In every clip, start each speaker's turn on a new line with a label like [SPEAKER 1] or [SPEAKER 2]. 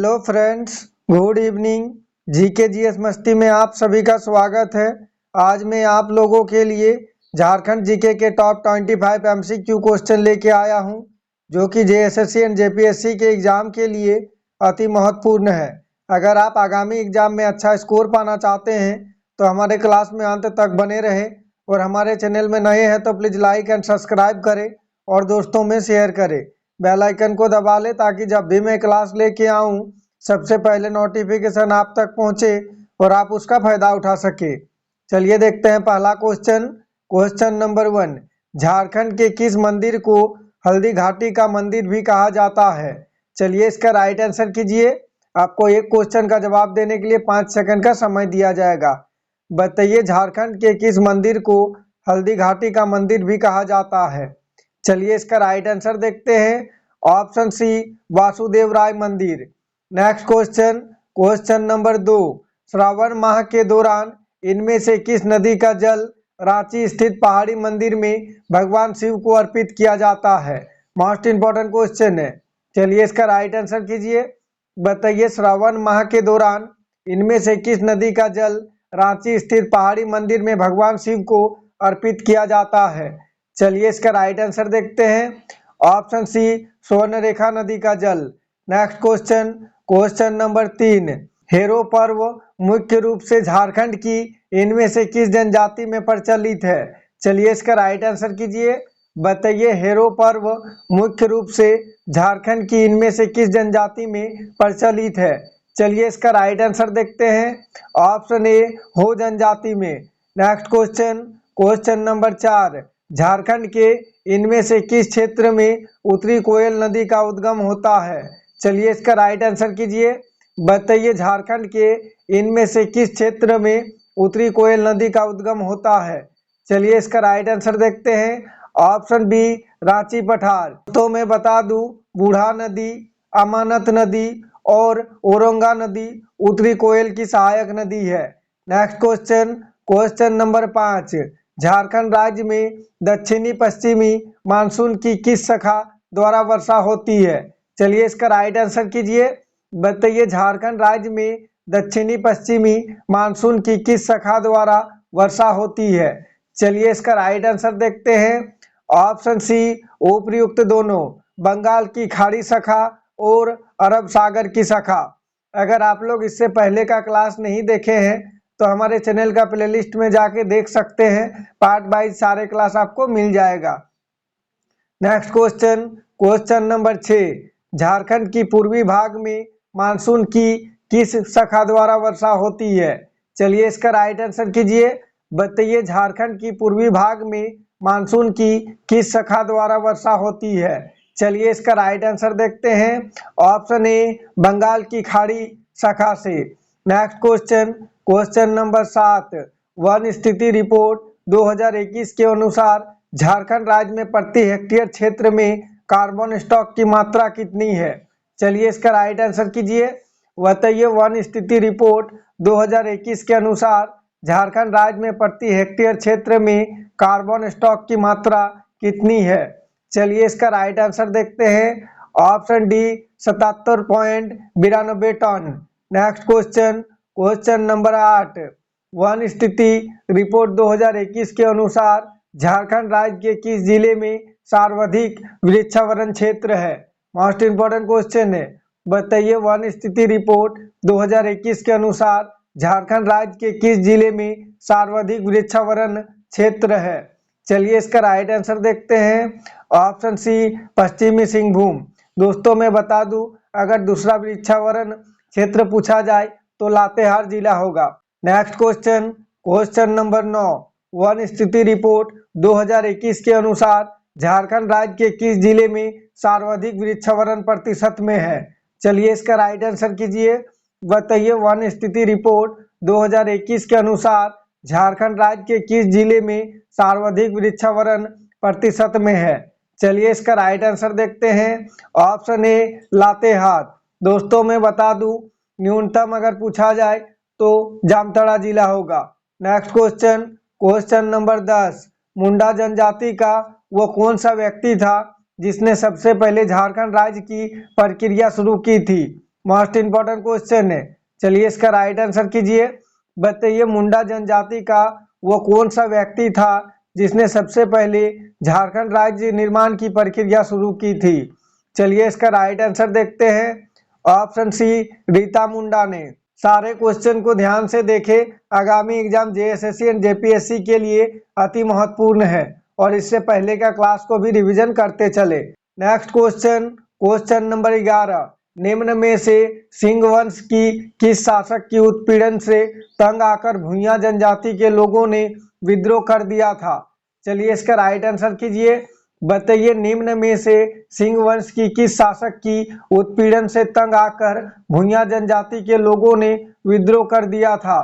[SPEAKER 1] Hello friends, good evening. GK GS मस्ती में आप सभी का स्वागत है। आज मैं आप लोगों के लिए झारखंड जीके के टॉप 25 एमसीक्यू क्वेश्चन लेके आया हूं, जो कि जेएसएससी एंड जेपीएससी के एग्ज़ाम के लिए अति महत्वपूर्ण है। अगर आप आगामी एग्ज़ाम में अच्छा स्कोर पाना चाहते हैं तो हमारे क्लास में अंत तक बने रहें, और हमारे चैनल में नए हैं तो प्लीज़ लाइक एंड सब्सक्राइब करें और दोस्तों में शेयर करें। बेल आइकन को दबा ले ताकि जब भी मैं क्लास लेके आऊं सबसे पहले नोटिफिकेशन आप तक पहुंचे और आप उसका फायदा उठा सके। चलिए देखते हैं पहला क्वेश्चन। क्वेश्चन नंबर 1, झारखंड के किस मंदिर को हल्दी घाटी का मंदिर भी कहा जाता है? चलिए इसका राइट आंसर कीजिए। आपको एक क्वेश्चन का जवाब देने के लिए 5 सेकंड का समय दिया जाएगा। बताइए झारखंड के किस मंदिर को हल्दी घाटी का मंदिर भी कहा जाता है? चलिए इसका राइट आंसर देखते हैं। ऑप्शन सी, वासुदेव राय मंदिर। Next question, question number 2, Shravan माह के दौरान इनमें से किस नदी का जल रांची स्थित पहाड़ी मंदिर में भगवान शिव को अर्पित किया जाता है? मोस्ट इंपॉर्टेंट क्वेश्चन है। चलिए इसका राइट आंसर कीजिए। बताइए श्रावण माह के दौरान इनमें से किस नदी का जल रांची स्थित पहाड़ी मंदिर में भगवान शिव को अर्पित किया जाता है? चलिए इसका राइट आंसर देखते हैं। ऑप्शन सी, स्वर्णरेखा नदी का जल। नेक्स्ट क्वेश्चन, क्वेश्चन नंबर 3, हेरो पर्व मुख्य रूप से झारखंड की इनमें से किस जनजाति में प्रचलित है? चलिए इसका राइट आंसर कीजिए। बताइए हेरो पर्व मुख्य रूप से झारखंड की इनमें से किस जनजाति में प्रचलित है? चलिए इसका राइट आंसर देखते हैं। ऑप्शन ए, हो जनजाति में। Next question, question number 4, Jharkhand के इनमें से किस क्षेत्र में उत्तरी कोयल नदी का उद्गम होता है? चलिए इसका राइट आंसर कीजिए। बताइए झारखंड के इनमें से किस क्षेत्र में उत्तरी कोयल नदी का उद्गम होता है? चलिए इसका राइट आंसर देखते हैं। ऑप्शन बी, रांची पठार। तो मैं बता दूं, बूढ़ा नदी, अमानत नदी और औरंगा नदी उत्तरी कोयल की सहायक नदी है। Next question, question number 5, Jharkhand राज्य में दक्षिणी पश्चिमी मानसून की किस शाखा द्वारा वर्षा होती है? चलिए इसका राइट आंसर कीजिए। बताइए झारखंड राज्य में दक्षिणी पश्चिमी मानसून की किस शाखा द्वारा वर्षा होती है? चलिए इसका राइट आंसर देखते हैं। ऑप्शन सी, उपर्युक्त दोनों, बंगाल की खाड़ी शाखा और अरब सागर की शाखा। अगर आप लोग इससे पहले का क्लास नहीं देखे हैं तो हमारे चैनल का प्लेलिस्ट में जाके देख सकते हैं। पार्ट वाइज सारे क्लास आपको मिल जाएगा। Next question, question number 6, Jharkhand की पूर्वी भाग में मानसून की किस शाखा द्वारा वर्षा होती है? चलिए इसका राइट आंसर कीजिए। बताइए झारखंड की पूर्वी भाग में मानसून की किस शाखा द्वारा वर्षा होती है? चलिए इसका राइट आंसर देखते हैं। ऑप्शन ए, बंगाल की खाड़ी शाखा से। Next question, question number 7, one स्थिति रिपोर्ट 2021 के अनुसार झारखंड राज्य में प्रति हेक्टेयर क्षेत्र में कार्बन स्टॉक की मात्रा कितनी है? चलिए इसका राइट आंसर कीजिए। बताइए वन स्थिति रिपोर्ट 2021 के अनुसार झारखंड राज्य में प्रति हेक्टेयर क्षेत्र में कार्बन स्टॉक की मात्रा कितनी है? चलिए इसका राइट आंसर देखते हैं। Option D, 77.92 ton. Next question, question number 8, वन स्थिति रिपोर्ट 2021 के अनुसार झारखंड राज्य के किस जिले में सर्वाधिक वृक्षावरण क्षेत्र है? मोस्ट इंपॉर्टेंट क्वेश्चन है। बताइए वन स्थिति रिपोर्ट 2021 के अनुसार झारखंड राज्य के किस जिले में सर्वाधिक वृक्षावरण क्षेत्र है? चलिए इसका राइट आंसर देखते हैं। ऑप्शन सी, पश्चिमी सिंहभूम। दोस्तों मैं बता दूं, अगर दूसरा वृक्षावरण क्षेत्र पूछा जाए तो लातेहार जिला होगा। Next question, question number 9, one स्थिति रिपोर्ट 2021 के अनुसार झारखंड राज्य के किस जिले में सर्वाधिक वृक्षावरण प्रतिशत में है? चलिए इसका राइट आंसर कीजिए। बताइए वन स्थिति रिपोर्ट 2021 के अनुसार झारखंड राज्य के किस जिले में सर्वाधिक वृक्षावरण प्रतिशत में है? चलिए इसका राइट आंसर देखते हैं। Option A, Latehar. दोस्तों मैं बता दूं, न्यूनतम अगर पूछा जाए तो जामताड़ा जिला होगा। नेक्स्ट क्वेश्चन, क्वेश्चन नंबर 10, मुंडा जनजाति का वो कौन सा व्यक्ति था जिसने सबसे पहले झारखंड राज्य की प्रक्रिया शुरू की थी? मोस्ट इंपॉर्टेंट क्वेश्चन है। चलिए इसका राइट आंसर कीजिए। बताइए मुंडा जनजाति का वो कौन सा व्यक्ति था जिसने सबसे पहले झारखंड राज्य निर्माण की प्रक्रिया शुरू की थी। चलिए इसका राइट आंसर देखते हैं। ऑप्शन सी, रीता मुंडा ने। सारे क्वेश्चन को ध्यान से देखें, आगामी एग्जाम जेएसएससी एंड जेपीएससी के लिए अति महत्वपूर्ण है और इससे पहले का क्लास को भी रिवीजन करते चले। Next question, question number 11। निम्न में से सिंह वंश की किस शासक की उत्पीड़न से तंग आकर भूइयां जनजाति के लोगों ने विद्रोह कर दिया था। चलिए इसका राइट आंसर कीजिए। बताइए निम्न में से सिंह वंश की किस शासक की उत्पीड़न से तंग आकर भूइयां जनजाति के लोगों ने विद्रोह कर दिया था।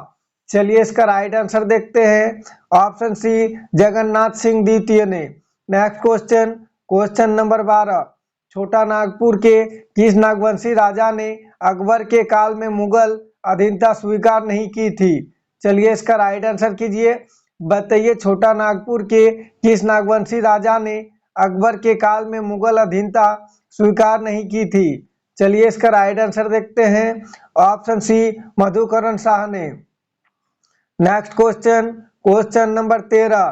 [SPEAKER 1] चलिए इसका राइट आंसर देखते हैं। ऑप्शन सी, जगन्नाथ सिंह द्वितीय ने। Next question, question number 12। छोटा नागपुर के किस नागवंशी राजा ने अकबर के काल में मुगल अधीनता स्वीकार नहीं की थी। चलिए इसका राइट आंसर कीजिए। बताइए छोटा नागपुर के किस नागवंशी राजा ने अकबर के काल में मुगल अधीनता स्वीकार नहीं की थी। चलिए इसका राइट आंसर देखते हैं। ऑप्शन सी, मधुकरण शाह ने। Next question, question number 13।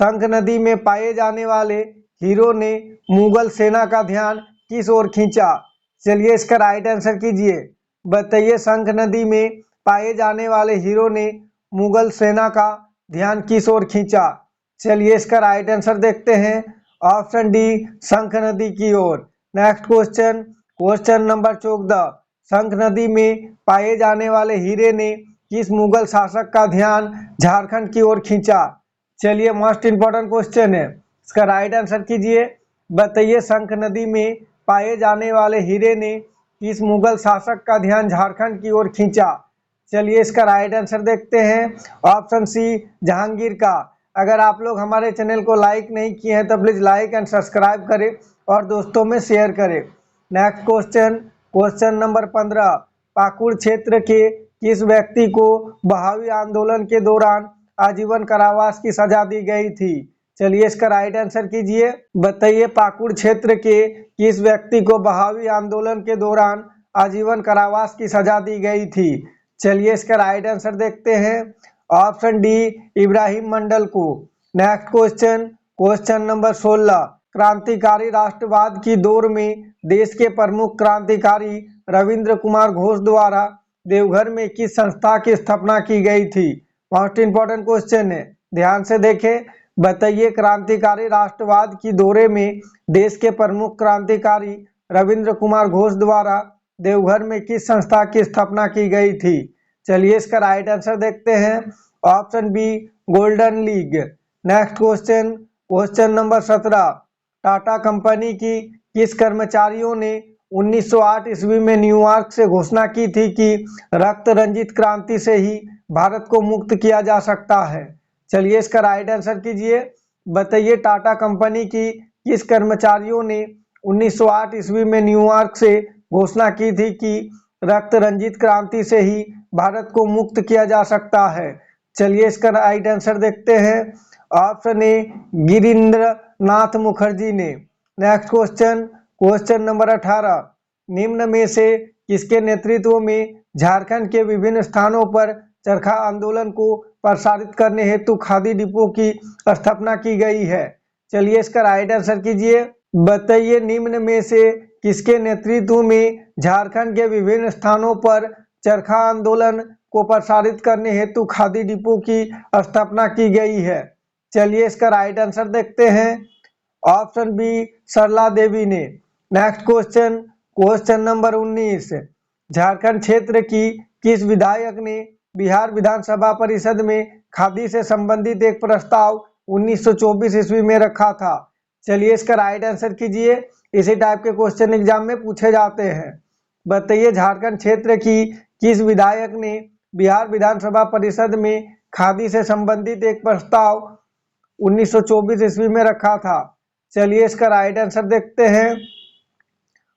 [SPEAKER 1] शंख नदी में पाए जाने वाले हीरो ने मुगल सेना का ध्यान किस ओर खींचा। चलिए इसका राइट आंसर कीजिए। बताइए शंख नदी में पाए जाने वाले हीरो ने मुगल सेना का ध्यान किस ओर खींचा। चलिए इसका राइट आंसर देखते हैं। ऑप्शन डी, शंख नदी की ओर। Next question, question number 14। Shankh नदी में पाए जाने वाले हीरे ने किस मुगल शासक का ध्यान झारखंड की ओर खींचा। चलिए मोस्ट इंपॉर्टेंट क्वेश्चन है, इसका राइट आंसर कीजिए। बताइए शंख नदी में पाए जाने वाले हीरे ने किस मुगल शासक का ध्यान झारखंड की ओर खींचा। चलिए इसका राइट आंसर देखते हैं। ऑप्शन सी, जहांगीर का। अगर आप लोग हमारे चैनल को लाइक नहीं किए हैं तो प्लीज़ लाइक एंड सब्सक्राइब करें और दोस्तों में शेयर करें। Next question, question number 15। Pakur क्षेत्र के किस व्यक्ति को बहावी आंदोलन के दौरान आजीवन कारावास की सजा दी गई थी। चलिए इसका राइट आंसर कीजिए। बताइए पाकुड़ क्षेत्र के किस व्यक्ति को बहावी आंदोलन के दौरान आजीवन कारावास की सजा दी गई थी। चलिए इसका राइट आंसर देखते हैं। ऑप्शन डी, इब्राहिम मंडल को। Next question, question number 16। क्रांतिकारी राष्ट्रवाद की दौर में देश के प्रमुख क्रांतिकारी रविंद्र कुमार घोष द्वारा देवघर में किस संस्था की स्थापना की गई थी। मोस्ट इंपॉर्टेंट क्वेश्चन है, ध्यान से देखें। बताइए क्रांतिकारी राष्ट्रवाद की दौरे में देश के प्रमुख क्रांतिकारी रविंद्र कुमार घोष द्वारा देवघर में किस संस्था की स्थापना की गई थी। चलिए इसका राइट आंसर देखते हैं। Option B, golden league. Next question, question number 17। Tata company की किस कर्मचारियों ने 1908 ईस्वी में न्यूयॉर्क से घोषणा की थी कि रक्त रंजित क्रांति से ही भारत को मुक्त किया जा सकता है। चलिए इसका राइट आंसर कीजिए। बताइए टाटा कंपनी की किस कर्मचारियों ने 1908 ईस्वी में न्यूयॉर्क से घोषणा की थी कि रक्त रंजित क्रांति से ही भारत को मुक्त किया जा सकता है। चलिए इसका राइट आंसर देखते हैं। ऑप्शन ए, गिरीन्द्र नाथ मुखर्जी ने। Next question, question number 18। निम्न में से किसके नेतृत्व में झारखंड के विभिन्न स्थानों पर चरखा आंदोलन को प्रसारित करने हेतु खादी डिपो की स्थापना की गई है। चलिए इसका राइट आंसर कीजिए। बताइए निम्न में से किसके नेतृत्व में झारखंड के विभिन्न स्थानों पर चरखा आंदोलन को प्रसारित करने हेतु खादी डिपो की स्थापना की गई है। चलिए इसका राइट आंसर देखते हैं। ऑप्शन बी, सरला देवी ने। Next question, question number 19। Jharkhand क्षेत्र की किस विधायक ने बिहार विधानसभा परिषद में खादी से संबंधित एक प्रस्ताव 1924 ईस्वी में रखा था। चलिए इसका राइट आंसर कीजिए। इसी टाइप के क्वेश्चन एग्जाम में पूछे जाते हैं। बताइए झारखंड क्षेत्र की किस विधायक ने बिहार विधानसभा परिषद में खादी से संबंधित एक प्रस्ताव 1924 ईस्वी में रखा था। चलिए इसका राइट आंसर देखते हैं।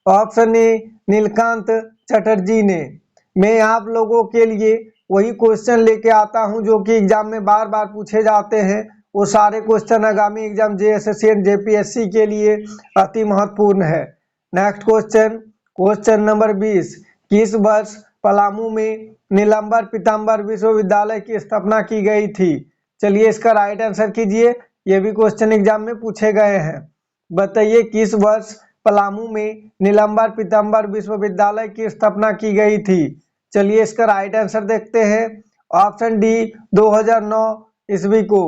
[SPEAKER 1] ऑप्शन ए, नीलकांत चटर्जी ने। मैं आप लोगों के लिए वही क्वेश्चन लेके आता हूं जो कि एग्जाम में बार बार पूछे जाते हैं। वो सारे क्वेश्चन आगामी एग्जाम जेएसएससी एंड जेपीएससी के लिए अति महत्वपूर्ण है। Next question, question number 20। किस वर्ष पलामू में नीलांबर पीताम्बर विश्वविद्यालय की स्थापना की गई थी? चलिए इसका राइट आंसर कीजिए, ये भी क्वेश्चन एग्जाम में पूछे गए हैं। बताइए किस वर्ष पलामू में नीलांबर पीताम्बर विश्वविद्यालय की स्थापना की गई थी? चलिए इसका राइट आंसर देखते हैं। ऑप्शन डी 2009 ईस्वी को।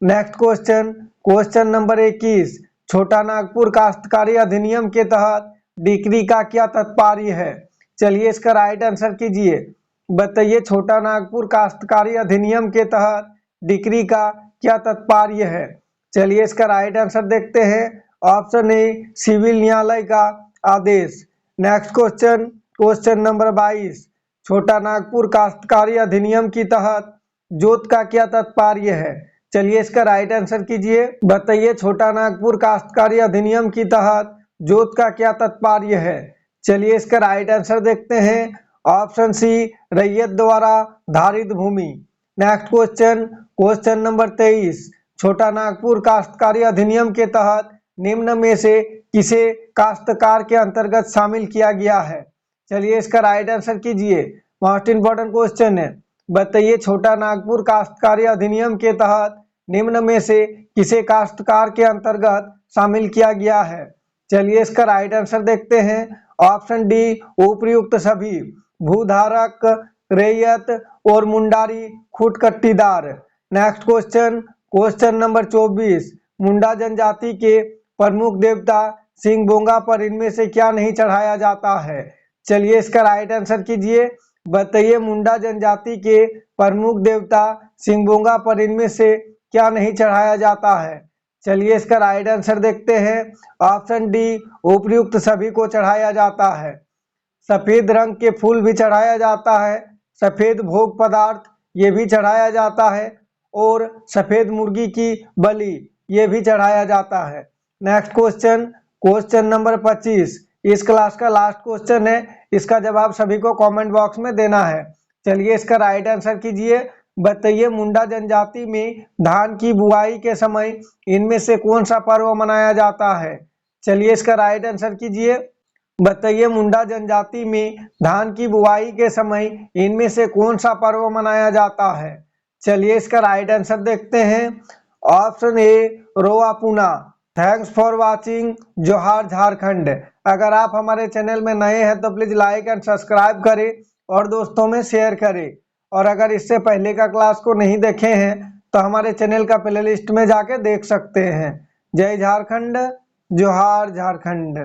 [SPEAKER 1] नेक्स्ट क्वेश्चन, क्वेश्चन नंबर 21, छोटा नागपुर काश्तकारी अधिनियम के तहत डिक्री का क्या तात्पर्य है? चलिए इसका राइट आंसर कीजिए। बताइए छोटा नागपुर काश्तकारी अधिनियम के तहत डिक्री का क्या तात्पर्य है? चलिए इसका राइट आंसर देखते हैं। ऑप्शन ए सिविल न्यायालय का आदेश। नेक्स्ट क्वेश्चन, क्वेश्चन नंबर 22, छोटा नागपुर काश्तकारी अधिनियम के तहत जोत का क्या तात्पर्य है? चलिए इसका राइट आंसर कीजिए। बताइए छोटा नागपुर काश्तकारी अधिनियम के तहत जोत का क्या तात्पर्य है? चलिए इसका राइट आंसर देखते हैं। ऑप्शन सी रैयत द्वारा धारित भूमि। नेक्स्ट क्वेश्चन, क्वेश्चन नंबर 23, छोटा नागपुर काश्तकारी अधिनियम के तहत निम्न में से किसे काश्तकार के अंतर्गत शामिल किया गया है? चलिए इसका राइट आंसर कीजिए, मोस्ट इंपॉर्टेंट क्वेश्चन है। बताइए छोटा नागपुर काश्तकारी अधिनियम के तहत निम्न में से किसे काश्तकार के अंतर्गत शामिल किया गया है? चलिए इसका राइट आंसर देखते हैं। ऑप्शन डी उपयुक्त सभी, भूधारक, रैयत और मुंडारी खुटकट्टीदार। Next question, question number 24, Munda जनजाति के प्रमुख देवता सिंह बोंगा पर इनमें से क्या नहीं चढ़ाया जाता है? चलिए इसका राइट आंसर कीजिए। बताइए मुंडा जनजाति के प्रमुख देवता सिंह बोंगा पर इनमें से क्या नहीं चढ़ाया जाता है? चलिए इसका राइट आंसर देखते हैं। ऑप्शन डी उपयुक्त सभी को चढ़ाया जाता है। सफेद रंग के फूल भी चढ़ाया जाता है, सफेद भोग पदार्थ ये भी चढ़ाया जाता है, और सफेद मुर्गी की बलि ये भी चढ़ाया जाता है। नेक्स्ट क्वेश्चन, क्वेश्चन नंबर 25, इस क्लास का लास्ट क्वेश्चन है, इसका जवाब सभी को कमेंट बॉक्स में देना है। चलिए इसका राइट आंसर कीजिए। बताइए मुंडा जनजाति में धान की बुआई के समय इनमें से कौन सा पर्व मनाया जाता है? चलिए इसका राइट आंसर कीजिए। बताइए मुंडा जनजाति में धान की बुआई के समय इनमें से कौन सा पर्व मनाया जाता है? चलिए इसका राइट आंसर देखते हैं। ऑप्शन ए रोआ पूना। Thanks for watching. जोहार झारखंड। अगर आप हमारे चैनल में नए हैं तो प्लीज लाइक एंड सब्सक्राइब करें और दोस्तों में शेयर करें। और अगर इससे पहले का क्लास को नहीं देखे हैं तो हमारे चैनल का प्लेलिस्ट में जाके देख सकते हैं। जय झारखंड, जोहार झारखंड।